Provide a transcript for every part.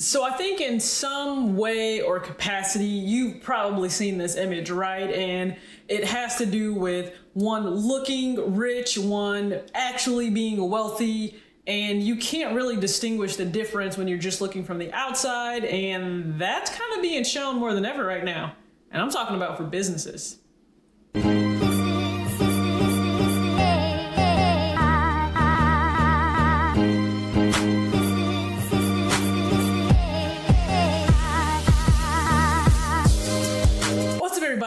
So I think in some way or capacity, you've probably seen this image, right? And it has to do with one looking rich, one actually being wealthy, and you can't really distinguish the difference when you're just looking from the outside, and that's kind of being shown more than ever right now. And I'm talking about for businesses.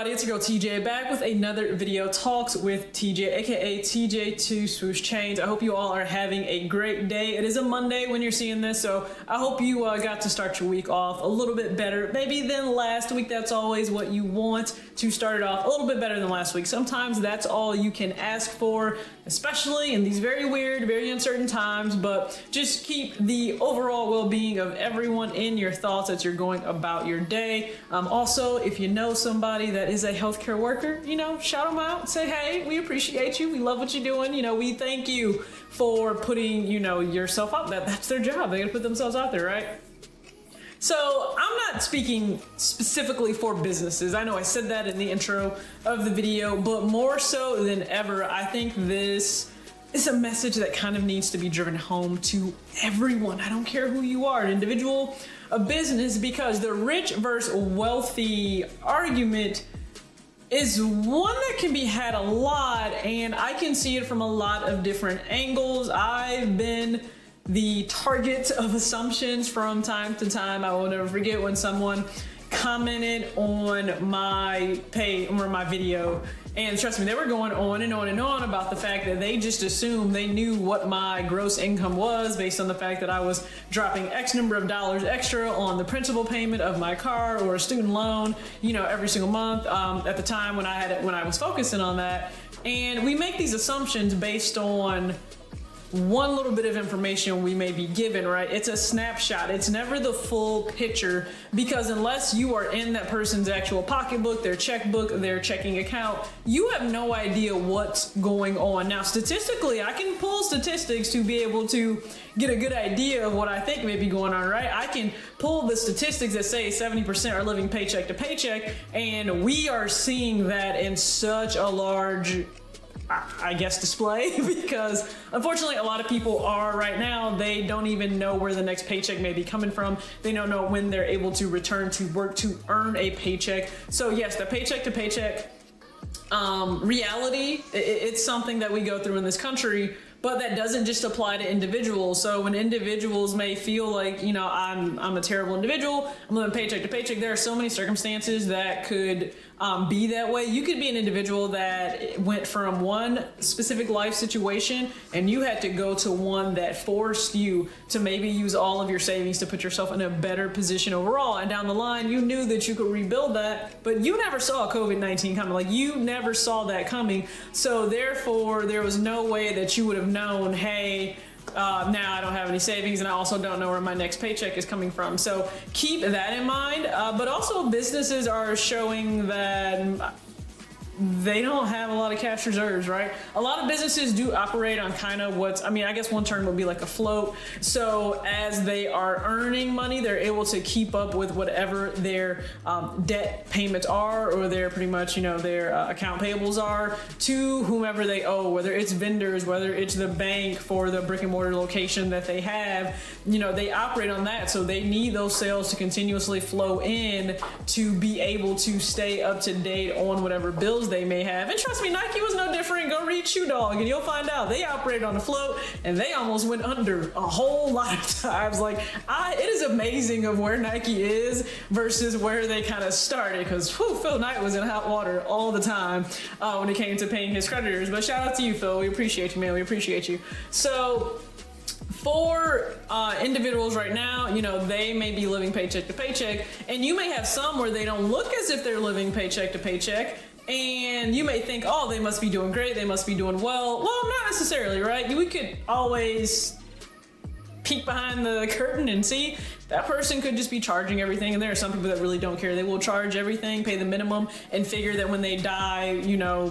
It's your girl TJ back with another video, Talks with TJ, aka TJ2 Swoosh Chains. I hope you all are having a great day. It is a Monday when you're seeing this, so I hope you got to start your week off a little bit better, maybe than last week. That's always what you want, to start it off a little bit better than last week. Sometimes that's all you can ask for, especially in these very weird, very uncertain times, but just keep the overall well-being of everyone in your thoughts as you're going about your day. Also, if you know somebody that is a healthcare worker, shout them out, say, hey, we appreciate you, we love what you're doing, we thank you for putting, yourself out. That's their job, they gotta put themselves out there, right? So I'm not speaking specifically for businesses. I know I said that in the intro of the video, but more so than ever, I think this is a message that kind of needs to be driven home to everyone. I don't care who you are, an individual, a business, because the rich versus wealthy argument is one that can be had a lot, and I can see it from a lot of different angles. I've been the target of assumptions from time to time. I will never forget when someone commented on my page or my video, and trust me, they were going on and on and on about the fact that they just assumed they knew what my gross income was based on the fact that I was dropping X number of dollars extra on the principal payment of my car or a student loan, every single month. At the time when I was focusing on that, and we make these assumptions based on one little bit of information we may be given, right? It's a snapshot. It's never the full picture, because unless you are in that person's actual pocketbook, their checkbook, their checking account, you have no idea what's going on. Now, statistically, I can pull statistics to be able to get a good idea of what I think may be going on, right? I can pull the statistics that say 70% are living paycheck to paycheck, and we are seeing that in such a large, I guess, display, because unfortunately a lot of people are right now, they don't even know where the next paycheck may be coming from. They don't know when they're able to return to work to earn a paycheck. So yes, the paycheck to paycheck reality, it's something that we go through in this country, but that doesn't just apply to individuals. So when individuals may feel like, I'm a terrible individual, I'm living paycheck to paycheck, there are so many circumstances that could be that way. You could be an individual that went from one specific life situation and you had to go to one that forced you to maybe use all of your savings to put yourself in a better position overall. And down the line, you knew that you could rebuild that, but you never saw COVID-19 coming. Like, you never saw that coming. So therefore, there was no way that you would have known, hey, now I don't have any savings, and I also don't know where my next paycheck is coming from. So keep that in mind. But also, businesses are showing that they don't have a lot of cash reserves, right? A lot of businesses do operate on kind of I guess one term would be like a float. So as they are earning money, they're able to keep up with whatever their debt payments are, or their pretty much, their account payables are to whomever they owe, whether it's vendors, whether it's the bank for the brick and mortar location that they have. They operate on that. So they need those sales to continuously flow in to be able to stay up to date on whatever bills they may have. And trust me, Nike was no different. Go read Shoe Dog and you'll find out they operate on a float, and they almost went under a whole lot of times. It is amazing of where Nike is versus where they kind of started, because Phil Knight was in hot water all the time when it came to paying his creditors. But shout out to you, Phil. We appreciate you, man. We appreciate you. So for individuals right now, they may be living paycheck to paycheck, and you may have some where they don't look as if they're living paycheck to paycheck. And you may think, oh, they must be doing great, they must be doing well. Well, not necessarily, right? We could always peek behind the curtain and see that person could just be charging everything. And there are some people that really don't care. They will charge everything, pay the minimum, and figure that when they die,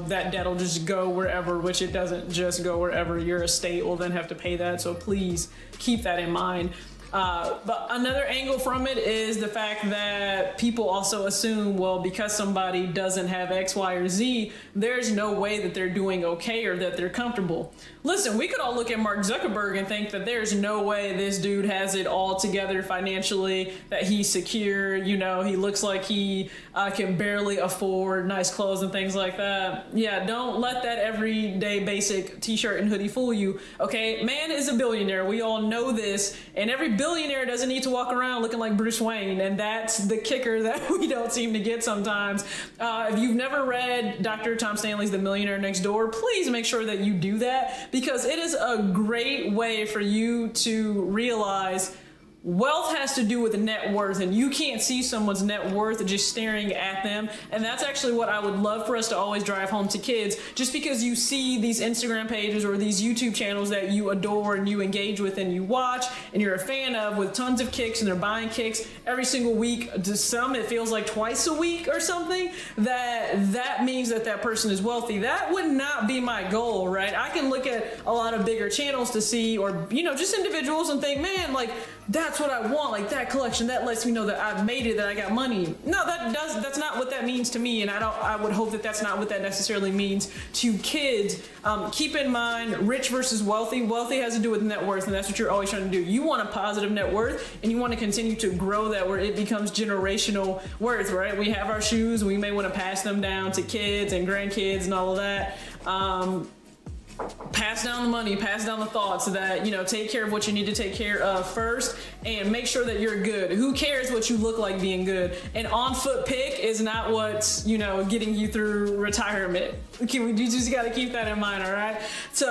that debt will just go wherever, which it doesn't just go wherever. Your estate will then have to pay that. So please keep that in mind. But another angle from it is the fact that people also assume, well, because somebody doesn't have X, Y, or Z, there's no way that they're doing okay or that they're comfortable. Listen, we could all look at Mark Zuckerberg and think that there's no way this dude has it all together financially, that he's secure, you know, he looks like he can barely afford nice clothes and things like that. Yeah, don't let that everyday basic t-shirt and hoodie fool you, okay? Man is a billionaire, we all know this, and every billionaire doesn't need to walk around looking like Bruce Wayne, and that's the kicker that we don't seem to get sometimes. If you've never read Dr. Tom Stanley's The Millionaire Next Door, please make sure that you do that, because it is a great way for you to realize wealth has to do with net worth, and you can't see someone's net worth just staring at them. And that's actually what I would love for us to always drive home to kids. Just because you see these Instagram pages or these YouTube channels that you adore and you engage with and you watch and you're a fan of with tons of kicks, and they're buying kicks every single week, to some it feels like twice a week or something, that means that that person is wealthy. That would not be my goal, right? I can look at a lot of bigger channels to see, or, you know, just individuals, and think, man, like, that's what I want, like that collection, that lets me know that I've made it, that I got money. No, that's not what that means to me, and I would hope that that's not what that necessarily means to kids. Keep in mind, rich versus wealthy. Wealthy has to do with net worth, and that's what you're always trying to do. You want a positive net worth, and you want to continue to grow that where it becomes generational worth, right? We have our shoes, we may want to pass them down to kids and grandkids and all of that. Pass down the money, pass down the thoughts, so that, you know, take care of what you need to take care of first, and make sure that you're good. Who cares what you look like being good? An on-foot pic is not what's, you know, getting you through retirement. You just got to keep that in mind, all right? So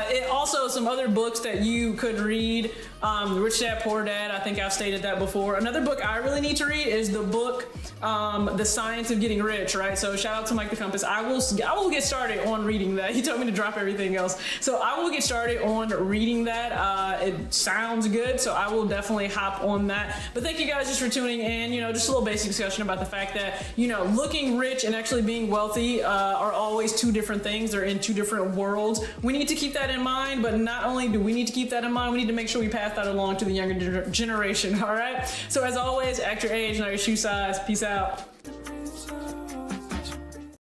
it also, some other books that you could read, Rich Dad, Poor Dad, I think I've stated that before. Another book I really need to read is the book, The Science of Getting Rich, right? So shout out to Mike the Compass. I will get started on reading that. He told me to drop everything else. So I will get started on reading that. It sounds good, so I will definitely hop on that. But thank you guys just for tuning in. You know, just a little basic discussion about the fact that, you know, looking rich and actually being wealthy are always two different things. They're in two different worlds. We need to keep that in mind, but not only do we need to keep that in mind, we need to make sure we pass that along to the younger generation, all right? So as always, act your age, not your shoe size. Peace out.